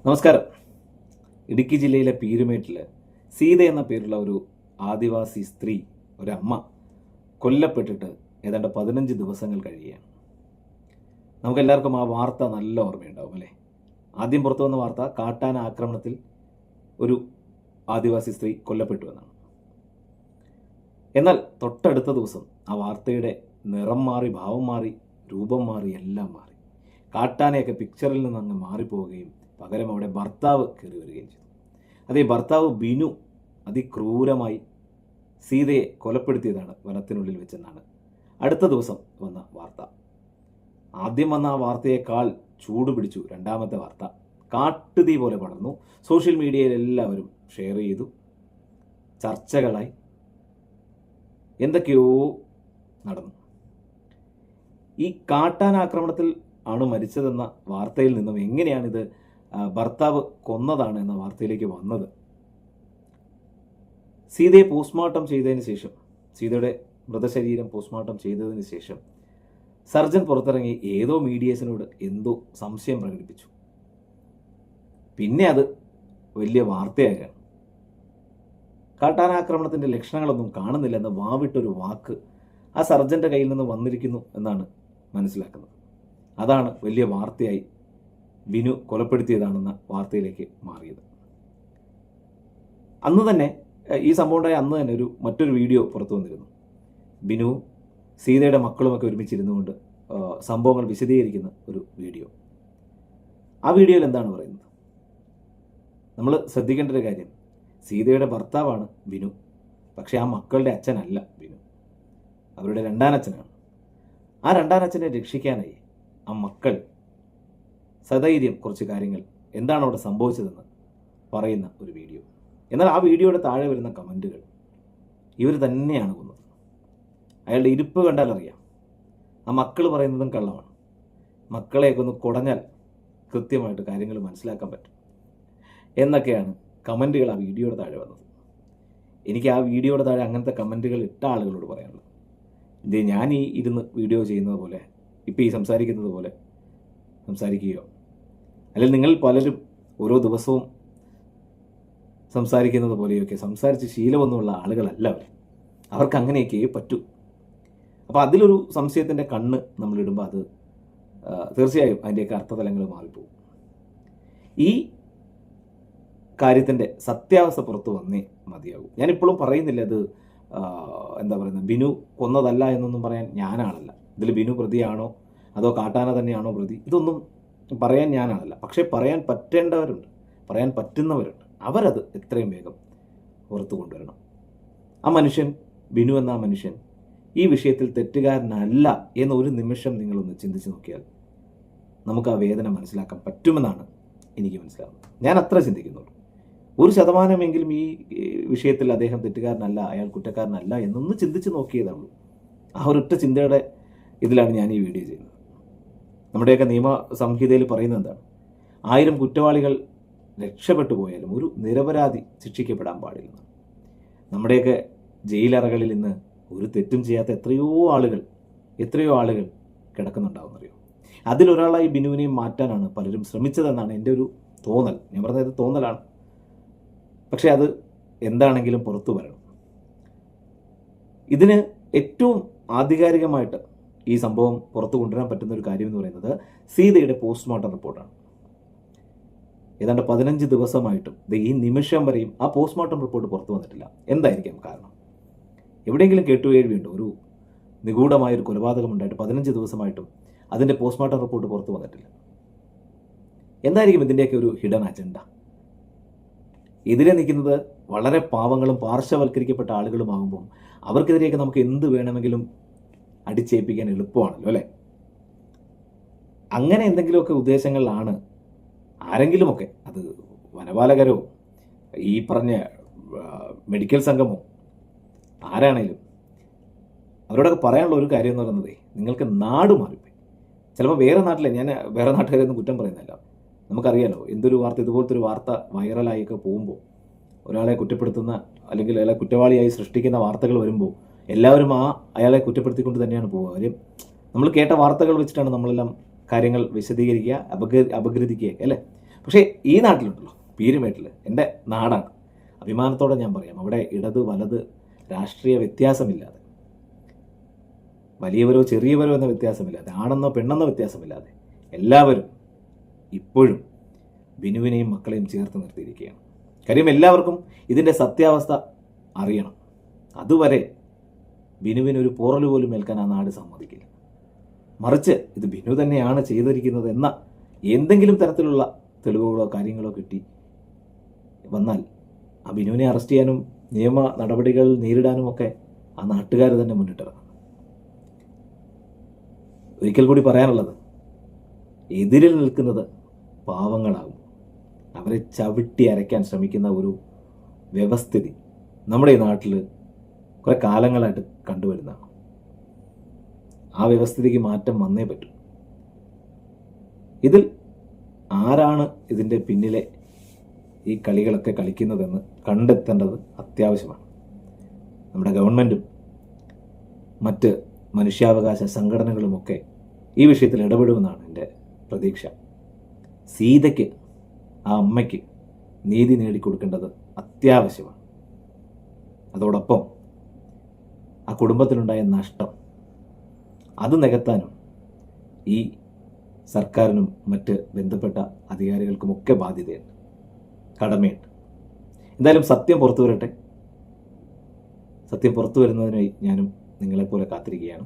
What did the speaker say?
നമസ്കാരം. ഇടുക്കി ജില്ലയിലെ പീരുമേട്ടിൽ സീത എന്ന പേരുള്ള ഒരു ആദിവാസി സ്ത്രീ, ഒരമ്മ കൊല്ലപ്പെട്ടിട്ട് ഏതാണ്ട് 15 ദിവസങ്ങൾ കഴിയുകയാണ്. നമുക്കെല്ലാവർക്കും ആ വാർത്ത നല്ല ഓർമ്മയുണ്ടാവും അല്ലേ? ആദ്യം പുറത്തു വന്ന വാർത്ത കാട്ടാന ആക്രമണത്തിൽ ഒരു ആദിവാസി സ്ത്രീ കൊല്ലപ്പെട്ടു എന്നാണ്. എന്നാൽ തൊട്ടടുത്ത ദിവസം ആ വാർത്തയുടെ നിറം മാറി, ഭാവം മാറി, രൂപം മാറി, എല്ലാം മാറി. കാട്ടാനയൊക്കെ പിക്ചറിൽ നിന്ന് അങ്ങ് മാറിപ്പോവുകയും പകരം അവിടെ ഭർത്താവ് കയറി വരികയും ചെയ്തു. അതേ ഭർത്താവ് ബിനു അതിക്രൂരമായി സീതയെ കൊലപ്പെടുത്തിയതാണ് വനത്തിനുള്ളിൽ വെച്ചെന്നാണ് അടുത്ത ദിവസം വന്ന വാർത്ത. ആദ്യം വന്ന ആ വാർത്തയേക്കാൾ ചൂട് പിടിച്ചു രണ്ടാമത്തെ വാർത്ത. കാട്ടുതീ പോലെ പടർന്നു. സോഷ്യൽ മീഡിയയിൽ എല്ലാവരും ഷെയർ ചെയ്തു, ചർച്ചകളായി, എന്തൊക്കെയോ നടന്നു. ഈ കാട്ടാന ആക്രമണത്തിൽ ആണ് മരിച്ചതെന്ന വാർത്തയിൽ നിന്നും എങ്ങനെയാണിത് ഭർത്താവ് കൊന്നതാണ് എന്ന വാർത്തയിലേക്ക് വന്നത്? സീതയെ പോസ്റ്റ്മോർട്ടം ചെയ്തതിന് ശേഷം, സീതയുടെ മൃതശരീരം പോസ്റ്റ്മോർട്ടം ചെയ്തതിന് ശേഷം സർജൻ പുറത്തിറങ്ങി ഏതോ മീഡിയേഴ്സിനോട് എന്തോ സംശയം പ്രകടിപ്പിച്ചു. പിന്നെ അത് വലിയ വാർത്തയാകാണ്. കാട്ടാനാക്രമണത്തിൻ്റെ ലക്ഷണങ്ങളൊന്നും കാണുന്നില്ലെന്ന് വാവിട്ടൊരു വാക്ക് ആ സർജൻ്റെ കയ്യിൽ നിന്ന് വന്നിരിക്കുന്നു എന്നാണ് മനസ്സിലാക്കുന്നത്. അതാണ് വലിയ വാർത്തയായി ബിനു കൊലപ്പെടുത്തിയതാണെന്ന വാർത്തയിലേക്ക് മാറിയത്. അന്ന് തന്നെ, ഈ സംഭവം ഉണ്ടായ അന്ന് തന്നെ മറ്റൊരു വീഡിയോ പുറത്തു വന്നിരുന്നു. ബിനു സീതയുടെ മക്കളുമൊക്കെ ഒരുമിച്ചിരുന്നുകൊണ്ട് സംഭവങ്ങൾ വിശദീകരിക്കുന്ന ഒരു വീഡിയോ. ആ വീഡിയോയിൽ എന്താണ് പറയുന്നത്? നമ്മൾ ശ്രദ്ധിക്കേണ്ട ഒരു കാര്യം, സീതയുടെ ഭർത്താവാണ് ബിനു, പക്ഷേ ആ മക്കളുടെ അച്ഛനല്ല ബിനു, അവരുടെ രണ്ടാനച്ഛനാണ്. ആ രണ്ടാനച്ഛനെ രക്ഷിക്കാനായി ആ മക്കൾ സധൈര്യം കുറച്ച് കാര്യങ്ങൾ എന്താണ് അവിടെ സംഭവിച്ചതെന്ന് പറയുന്ന ഒരു വീഡിയോ. എന്നാൽ ആ വീഡിയോയുടെ താഴെ വരുന്ന കമൻറ്റുകൾ ഇവർ തന്നെയാണ് കൊന്നത്. അയാളുടെ ഇരിപ്പ് കണ്ടാൽ അറിയാം ആ മക്കൾ പറയുന്നതും കള്ളമാണ്. മക്കളെയൊക്കെ ഒന്ന് കുടഞ്ഞാൽ കൃത്യമായിട്ട് കാര്യങ്ങൾ മനസ്സിലാക്കാൻ പറ്റും എന്നൊക്കെയാണ് കമൻറ്റുകൾ ആ വീഡിയോയുടെ താഴെ വന്നത്. എനിക്ക് ആ വീഡിയോയുടെ താഴെ അങ്ങനത്തെ കമൻറ്റുകൾ ഇട്ട ആളുകളോട് പറയാനുള്ളത്, ഇത് ഞാൻ ഈ ഇരുന്ന് വീഡിയോ ചെയ്യുന്നത് പോലെ, ഇപ്പോൾ ഈ സംസാരിക്കുന്നത് പോലെ സംസാരിക്കുകയോ, അല്ലെങ്കിൽ നിങ്ങൾ പലരും ഓരോ ദിവസവും സംസാരിക്കുന്നത് പോലെയൊക്കെ സംസാരിച്ച് ശീലമൊന്നുമുള്ള ആളുകളല്ല അവർ. അവർക്ക് അങ്ങനെയൊക്കെ പറ്റൂ. അപ്പോൾ അതിലൊരു സംശയത്തിൻ്റെ കണ്ണ് നമ്മളിടുമ്പോൾ അത് തീർച്ചയായും അതിൻ്റെയൊക്കെ അർത്ഥതലങ്ങൾ മാറിപ്പോകും. ഈ കാര്യത്തിൻ്റെ സത്യാവസ്ഥ പുറത്തു വന്നേ മതിയാകും. ഞാനിപ്പോഴും പറയുന്നില്ല അത് എന്താ പറയുന്നത്, ബിനു കൊന്നതല്ല എന്നൊന്നും പറയാൻ ഞാനാണല്ല. ഇതിൽ ബിനു പ്രതിയാണോ അതോ കാട്ടാന തന്നെയാണോ പ്രതി, ഇതൊന്നും പറയാൻ ഞാനാണല്ല. പക്ഷേ പറയാൻ പറ്റേണ്ടവരുണ്ട്, പറയാൻ പറ്റുന്നവരുണ്ട്. അവരത് എത്രയും വേഗം പുറത്തു കൊണ്ടുവരണം. ആ മനുഷ്യൻ, ബിനു എന്ന ആ മനുഷ്യൻ ഈ വിഷയത്തിൽ തെറ്റുകാരനല്ല എന്ന ഒരു നിമിഷം നിങ്ങളൊന്ന് ചിന്തിച്ച് നോക്കിയാൽ നമുക്ക് ആ വേദന മനസ്സിലാക്കാൻ പറ്റുമെന്നാണ് എനിക്ക് മനസ്സിലാകുന്നത്. ഞാൻ അത്ര ചിന്തിക്കുന്നുള്ളൂ. 1% ഈ വിഷയത്തിൽ അദ്ദേഹം തെറ്റുകാരനല്ല, അയാൾ കുറ്റക്കാരനല്ല എന്നൊന്ന് ചിന്തിച്ച് നോക്കിയതാണ്. ആ ഒരൊറ്റ ചിന്തയുടെ ഇതിലാണ് ഞാൻ ഈ വീഡിയോ ചെയ്യുന്നത്. നമ്മുടെയൊക്കെ നിയമ സംഹിതയിൽ പറയുന്നത് എന്താണ്? 1000 കുറ്റവാളികൾ രക്ഷപ്പെട്ടു പോയാലും ഒരു നിരപരാധി ശിക്ഷിക്കപ്പെടാൻ പാടില്ല. നമ്മുടെയൊക്കെ ജയിലറകളിൽ ഇന്ന് ഒരു തെറ്റും ചെയ്യാത്ത എത്രയോ ആളുകൾ കിടക്കുന്നുണ്ടാവുന്നറിയോ? അതിലൊരാളായി ബിനുവിനെയും മാറ്റാനാണ് പലരും ശ്രമിച്ചതെന്നാണ് എൻ്റെ ഒരു തോന്നൽ. ഞാൻ പറഞ്ഞത് തോന്നലാണ്. പക്ഷേ അത് എന്താണെങ്കിലും പുറത്തു വരണം. ഇതിന് ഏറ്റവും ആധികാരികമായിട്ട് ഈ സംഭവം പുറത്തു കൊണ്ടുവരാൻ പറ്റുന്ന ഒരു കാര്യം എന്ന് പറയുന്നത് സീതയുടെ പോസ്റ്റ്മോർട്ടം റിപ്പോർട്ടാണ്. ഏതാണ്ട് 15 ദിവസമായിട്ടും ഈ നിമിഷം വരെയും ആ പോസ്റ്റ്മോർട്ടം റിപ്പോർട്ട് പുറത്തു വന്നിട്ടില്ല. എന്തായിരിക്കും കാരണം? എവിടെയെങ്കിലും കേട്ടുകേഴ്വിയുണ്ടോ? ഒരു നിഗൂഢമായൊരു കൊലപാതകം ഉണ്ടായിട്ട് 15 ദിവസമായിട്ടും അതിൻ്റെ പോസ്റ്റ്മോർട്ടം റിപ്പോർട്ട് പുറത്തു വന്നിട്ടില്ല. എന്തായിരിക്കും ഇതിൻ്റെയൊക്കെ ഒരു ഹിഡൻ അജണ്ട? എതിരെ നിൽക്കുന്നത് വളരെ പാവങ്ങളും പാർശ്വവൽക്കരിക്കപ്പെട്ട ആളുകളുമാകുമ്പം അവർക്കെതിരെയൊക്കെ നമുക്ക് എന്ത് വേണമെങ്കിലും അടിച്ചേൽപ്പിക്കാൻ എളുപ്പമാണല്ലോ അല്ലേ? അങ്ങനെ എന്തെങ്കിലുമൊക്കെ ഉദ്ദേശങ്ങളിലാണ് ആരെങ്കിലുമൊക്കെ, അത് വനപാലകരോ ഈ പറഞ്ഞ മെഡിക്കൽ സംഘമോ ആരാണേലും, അവരോടൊക്കെ പറയാനുള്ള ഒരു കാര്യം എന്ന് പറയുന്നത്, നിങ്ങൾക്ക് നാട് മാറിപ്പോയി. ചിലപ്പോൾ വേറെ നാട്ടിലെ, ഞാൻ വേറെ നാട്ടുകാരെയൊന്നും കുറ്റം പറയുന്നില്ല, നമുക്കറിയാലോ എന്തൊരു വാർത്ത, ഇതുപോലത്തെ ഒരു വാർത്ത വൈറലായൊക്കെ പോകുമ്പോൾ, ഒരാളെ കുറ്റപ്പെടുത്തുന്ന അല്ലെങ്കിൽ അയാളെ കുറ്റവാളിയായി സൃഷ്ടിക്കുന്ന വാർത്തകൾ വരുമ്പോൾ എല്ലാവരും അയാളെ കുറ്റപ്പെടുത്തിക്കൊണ്ട് തന്നെയാണ് പോവുക. കാര്യം നമ്മൾ കേട്ട വാർത്തകൾ വെച്ചിട്ടാണ് നമ്മളെല്ലാം കാര്യങ്ങൾ വിശദീകരിക്കുക, അപഗ്രഥിക്കുക അല്ലേ? പക്ഷേ ഈ നാട്ടിലുണ്ടല്ലോ, പീരുമേട്ടിൽ, എൻ്റെ നാടാണ്, അഭിമാനത്തോടെ ഞാൻ പറയാം, അവിടെ ഇടത് വലത് രാഷ്ട്രീയ വ്യത്യാസമില്ലാതെ, വലിയവരോ ചെറിയവരോ എന്ന വ്യത്യാസമില്ലാതെ, ആണെന്നോ പെണ്ണെന്നോ വ്യത്യാസമില്ലാതെ എല്ലാവരും ഇപ്പോഴും ബിനുവിനെയും മക്കളെയും ചേർത്ത് നിർത്തിയിരിക്കുകയാണ്. കാര്യം എല്ലാവർക്കും ഇതിൻ്റെ സത്യാവസ്ഥ അറിയണം. അതുവരെ ബിനുവിനൊരു പോറൽ പോലും ഏൽക്കാൻ ആ നാട് സമ്മതിക്കില്ല. മറിച്ച് ഇത് ബിനു തന്നെയാണ് ചെയ്തിരിക്കുന്നത് എന്ന എന്തെങ്കിലും തരത്തിലുള്ള തെളിവുകളോ കാര്യങ്ങളോ കിട്ടി വന്നാൽ ആ ബിനുവിനെ അറസ്റ്റ് ചെയ്യാനും നിയമ നടപടികൾ നേരിടാനും ഒക്കെ ആ നാട്ടുകാർ തന്നെ മുന്നിട്ടിറങ്ങും. ഒരിക്കൽ കൂടി പറയാനുള്ളത്, എതിരിൽ നിൽക്കുന്നത് പാവങ്ങളാകും. അവരെ ചവിട്ടി അരയ്ക്കാൻ ശ്രമിക്കുന്ന ഒരു വ്യവസ്ഥിതി നമ്മുടെ ഈ നാട്ടിൽ കുറേ കാലങ്ങളായിട്ട് കണ്ടുവരുന്നതാണ്. ആ വ്യവസ്ഥിതിക്ക് മാറ്റം വന്നേ പറ്റൂ. ഇതിൽ ആരാണ് ഇതിൻ്റെ പിന്നിലെ ഈ കളികളൊക്കെ കളിക്കുന്നതെന്ന് കണ്ടെത്തേണ്ടത് അത്യാവശ്യമാണ്. നമ്മുടെ ഗവൺമെൻറ്റും മറ്റ് മനുഷ്യാവകാശ സംഘടനകളുമൊക്കെ ഈ വിഷയത്തിൽ ഇടപെടുമെന്നാണ് എൻ്റെ പ്രതീക്ഷ. സീതയ്ക്ക്, ആ അമ്മയ്ക്ക് നീതി നേടിക്കൊടുക്കേണ്ടത് അത്യാവശ്യമാണ്. അതോടൊപ്പം ആ കുടുംബത്തിനുണ്ടായ നഷ്ടം അത് നികത്താനും ഈ സർക്കാരിനും മറ്റ് ബന്ധപ്പെട്ട അധികാരികൾക്കുമൊക്കെ ബാധ്യതയുണ്ട്, കടമയുണ്ട്. എന്തായാലും സത്യം പുറത്തു വരട്ടെ. സത്യം പുറത്തു വരുന്നതിനായി ഞാനും നിങ്ങളെപ്പോലെ കാത്തിരിക്കുകയാണ്.